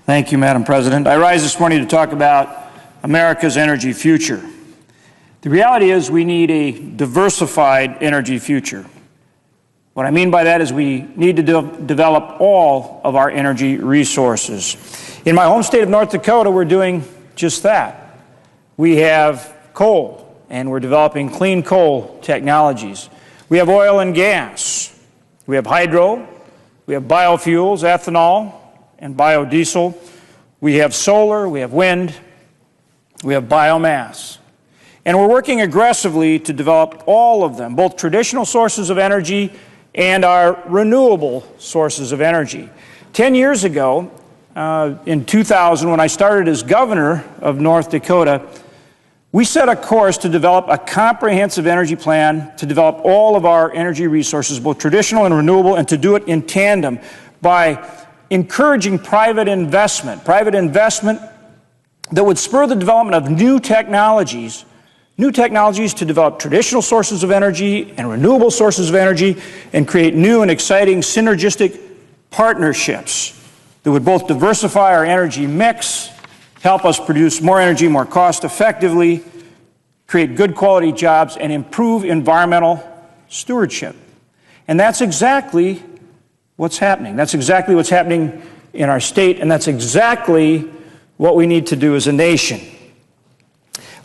Thank you, Madam President. I rise this morning to talk about America's energy future. The reality is we need a diversified energy future. What I mean by that is we need to develop all of our energy resources. In my home state of North Dakota, we're doing just that. We have coal, and we're developing clean coal technologies. We have oil and gas. We have hydro. We have biofuels, ethanol, and biodiesel. We have solar. We have wind. We have biomass. And we're working aggressively to develop all of them, both traditional sources of energy and our renewable sources of energy. 10 years ago, in 2000, when I started as governor of North Dakota, we set a course to develop a comprehensive energy plan to develop all of our energy resources, both traditional and renewable, and to do it in tandem by encouraging private investment that would spur the development of new technologies to develop traditional sources of energy and renewable sources of energy and create new and exciting synergistic partnerships that would both diversify our energy mix, help us produce more energy more cost effectively, create good quality jobs, and improve environmental stewardship. And that's exactly what's happening. That's exactly what's happening in our state, and that's exactly what we need to do as a nation.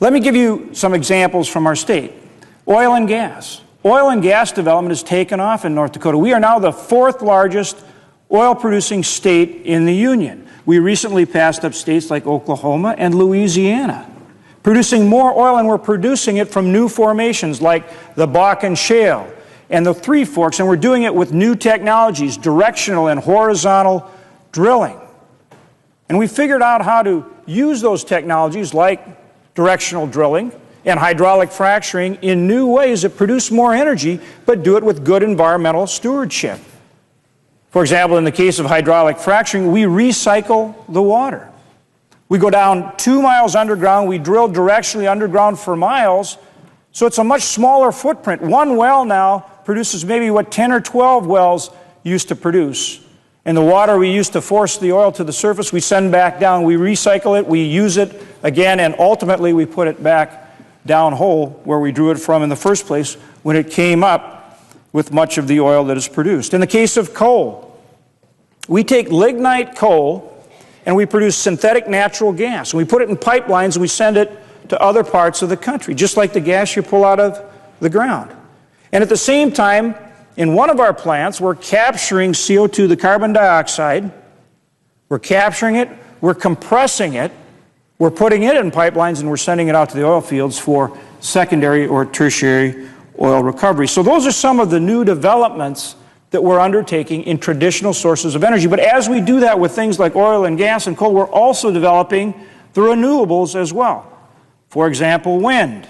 Let me give you some examples from our state. Oil and gas. Oil and gas development has taken off in North Dakota. We are now the fourth largest oil-producing state in the Union. We recently passed up states like Oklahoma and Louisiana, producing more oil, and we're producing it from new formations like the Bakken Shale and the Three Forks, and we're doing it with new technologies, directional and horizontal drilling. And we figured out how to use those technologies like directional drilling and hydraulic fracturing in new ways that produce more energy, but do it with good environmental stewardship. For example, in the case of hydraulic fracturing, we recycle the water. We go down 2 miles underground, we drill directionally underground for miles, so it's a much smaller footprint. One well now produces maybe what 10 or 12 wells used to produce. And the water we use to force the oil to the surface, we send back down, we recycle it, we use it again, and ultimately we put it back down hole where we drew it from in the first place when it came up with much of the oil that is produced. In the case of coal, we take lignite coal and we produce synthetic natural gas. And we put it in pipelines and we send it to other parts of the country, just like the gas you pull out of the ground. And at the same time, in one of our plants, we're capturing CO2, the carbon dioxide. We're capturing it, we're compressing it, we're putting it in pipelines, and we're sending it out to the oil fields for secondary or tertiary oil recovery. So those are some of the new developments that we're undertaking in traditional sources of energy. But as we do that with things like oil and gas and coal, we're also developing the renewables as well. For example, wind.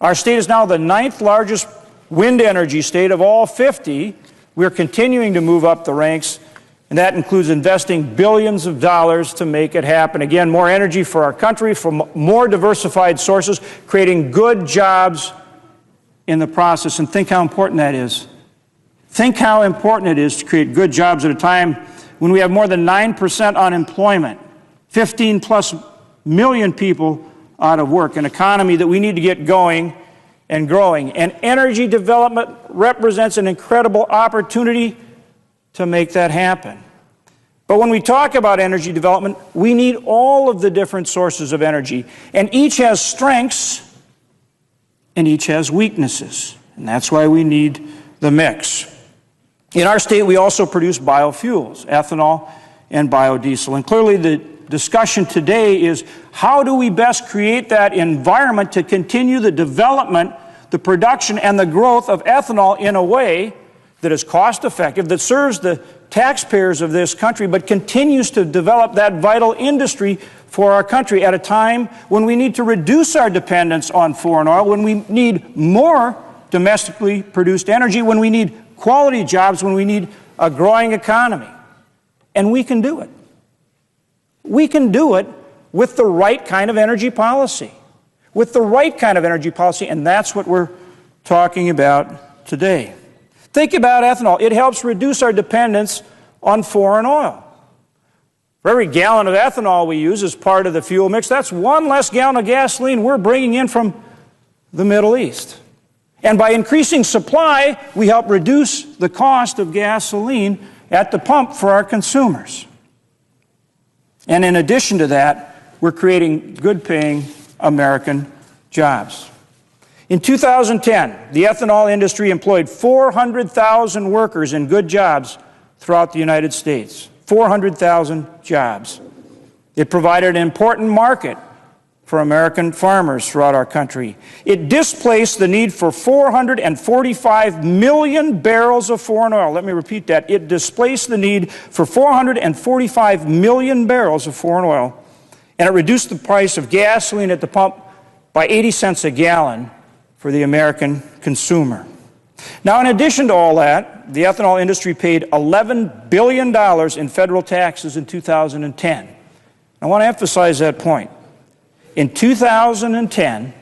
Our state is now the 9th largest wind energy state of all 50. We're continuing to move up the ranks, and that includes investing billions of dollars to make it happen. Again, more energy for our country from more diversified sources, creating good jobs in the process. And think how important that is. Think how important it is to create good jobs at a time when we have more than 9% unemployment, 15+ million people out of work, an economy that we need to get going and growing. And energy development represents an incredible opportunity to make that happen. But when we talk about energy development, we need all of the different sources of energy. And each has strengths and each has weaknesses. And that's why we need the mix. In our state, we also produce biofuels, ethanol and biodiesel. And clearly the discussion today is how do we best create that environment to continue the development, the production, and the growth of ethanol in a way that is cost effective, that serves the taxpayers of this country, but continues to develop that vital industry for our country at a time when we need to reduce our dependence on foreign oil, when we need more domestically produced energy, when we need quality jobs, when we need a growing economy. And we can do it. We can do it with the right kind of energy policy. With the right kind of energy policy, and that's what we're talking about today. Think about ethanol. It helps reduce our dependence on foreign oil. For every gallon of ethanol we use as part of the fuel mix, that's one less gallon of gasoline we're bringing in from the Middle East. And by increasing supply, we help reduce the cost of gasoline at the pump for our consumers. And in addition to that, we're creating good-paying American jobs. In 2010, the ethanol industry employed 400,000 workers in good jobs throughout the United States. 400,000 jobs. It provided an important market for American farmers throughout our country. It displaced the need for 445 million barrels of foreign oil. Let me repeat that. It displaced the need for 445 million barrels of foreign oil, and it reduced the price of gasoline at the pump by 80 cents a gallon for the American consumer. Now, in addition to all that, the ethanol industry paid $11 billion in federal taxes in 2010. I want to emphasize that point. In 2010,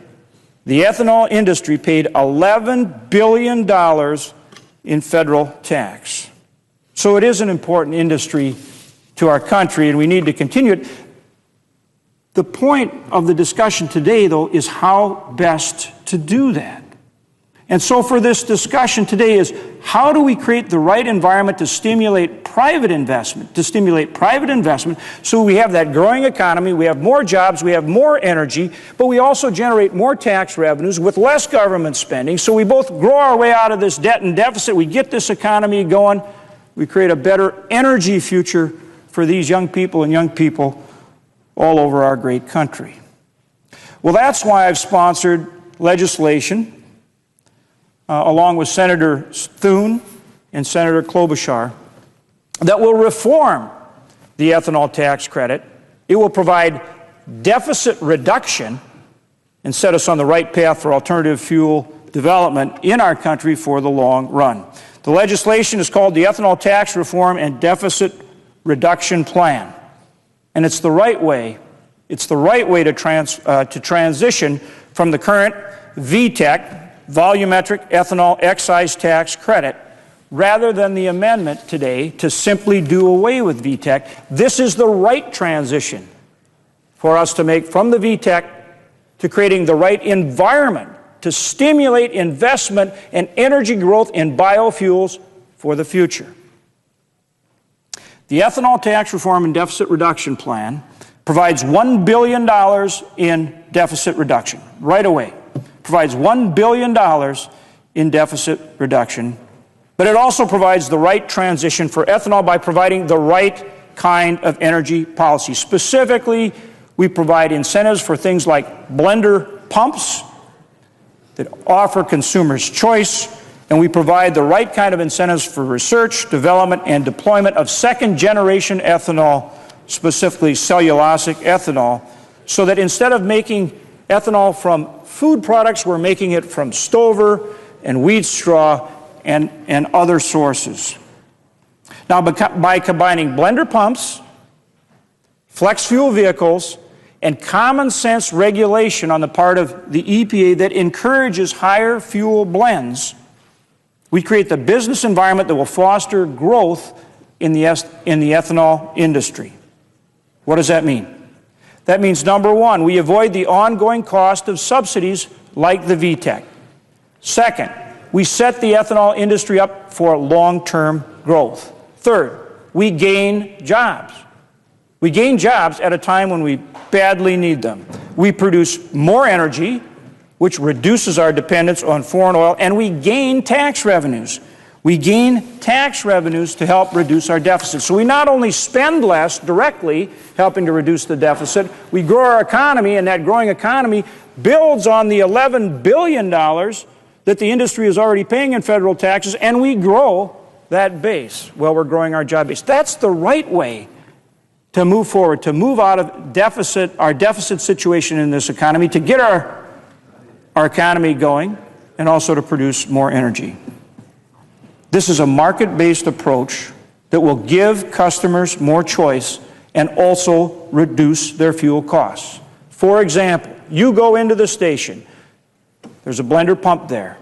the ethanol industry paid $11 billion in federal tax. So it is an important industry to our country, and we need to continue it. The point of the discussion today, though, is how best to do that. And so for this discussion today is, how do we create the right environment to stimulate private investment, so we have that growing economy, we have more jobs, we have more energy, but we also generate more tax revenues with less government spending, so we both grow our way out of this debt and deficit, we get this economy going, we create a better energy future for these young people and young people all over our great country. Well, that's why I've sponsored legislation along with Senator Thune and Senator Klobuchar, that will reform the ethanol tax credit. It will provide deficit reduction and set us on the right path for alternative fuel development in our country for the long run. The legislation is called the Ethanol Tax Reform and Deficit Reduction Plan. And it's the right way. It's the right way to transition from the current VTEC, volumetric ethanol excise tax credit, rather than the amendment today to simply do away with VTEC. This is the right transition for us to make from the VTEC to creating the right environment to stimulate investment and energy growth in biofuels for the future. The Ethanol Tax Reform and Deficit Reduction Plan provides $1 billion in deficit reduction right away. Provides $1 billion in deficit reduction, but it also provides the right transition for ethanol by providing the right kind of energy policy. Specifically, we provide incentives for things like blender pumps that offer consumers choice, and we provide the right kind of incentives for research, development, and deployment of second-generation ethanol, specifically cellulosic ethanol, so that instead of making ethanol from food products, we're making it from stover and wheat straw and other sources. Now, by combining blender pumps, flex fuel vehicles, and common sense regulation on the part of the EPA that encourages higher fuel blends, we create the business environment that will foster growth in the ethanol industry. What does that mean? That means, number one, we avoid the ongoing cost of subsidies like the VTEC. Second, we set the ethanol industry up for long-term growth. Third, we gain jobs. We gain jobs at a time when we badly need them. We produce more energy, which reduces our dependence on foreign oil, and we gain tax revenues. We gain tax revenues to help reduce our deficit. So we not only spend less directly, helping to reduce the deficit, we grow our economy, and that growing economy builds on the $11 billion that the industry is already paying in federal taxes, and we grow that base while we're growing our job base. That's the right way to move forward, to move out of our deficit situation in this economy, to get our economy going, and also to produce more energy. This is a market-based approach that will give customers more choice and also reduce their fuel costs. For example, you go into the station, there's a blender pump there.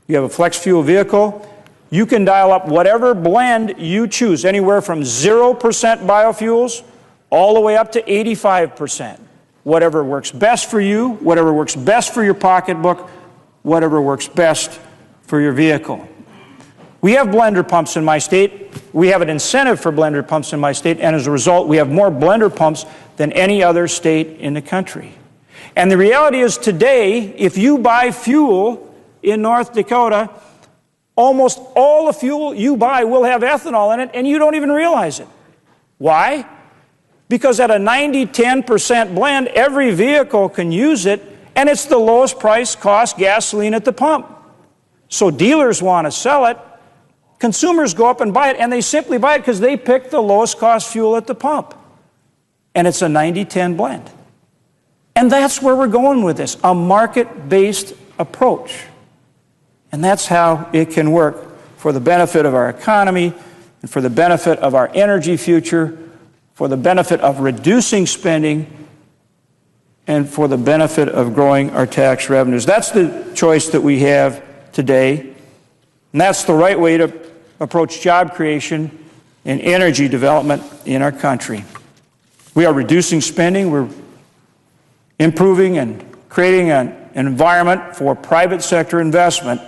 You have a flex fuel vehicle, you can dial up whatever blend you choose, anywhere from 0% biofuels all the way up to 85%. Whatever works best for you, whatever works best for your pocketbook, whatever works best for your vehicle. We have blender pumps in my state. We have an incentive for blender pumps in my state, and as a result, we have more blender pumps than any other state in the country. And the reality is today, if you buy fuel in North Dakota, almost all the fuel you buy will have ethanol in it, and you don't even realize it. Why? Because at a 90-10% blend, every vehicle can use it, and it's the lowest price cost gasoline at the pump. So dealers want to sell it, consumers go up and buy it, and they simply buy it because they pick the lowest cost fuel at the pump. And it's a 90-10 blend. And that's where we're going with this, a market-based approach. And that's how it can work for the benefit of our economy and for the benefit of our energy future, for the benefit of reducing spending, and for the benefit of growing our tax revenues. That's the choice that we have today, and that's the right way to approach job creation and energy development in our country. We are reducing spending, we're improving and creating an environment for private sector investment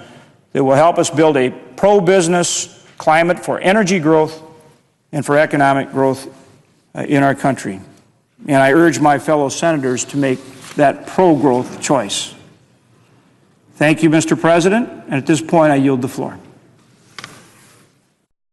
that will help us build a pro-business climate for energy growth and for economic growth in our country. And I urge my fellow senators to make that pro-growth choice. Thank you, Mr. President, and at this point I yield the floor.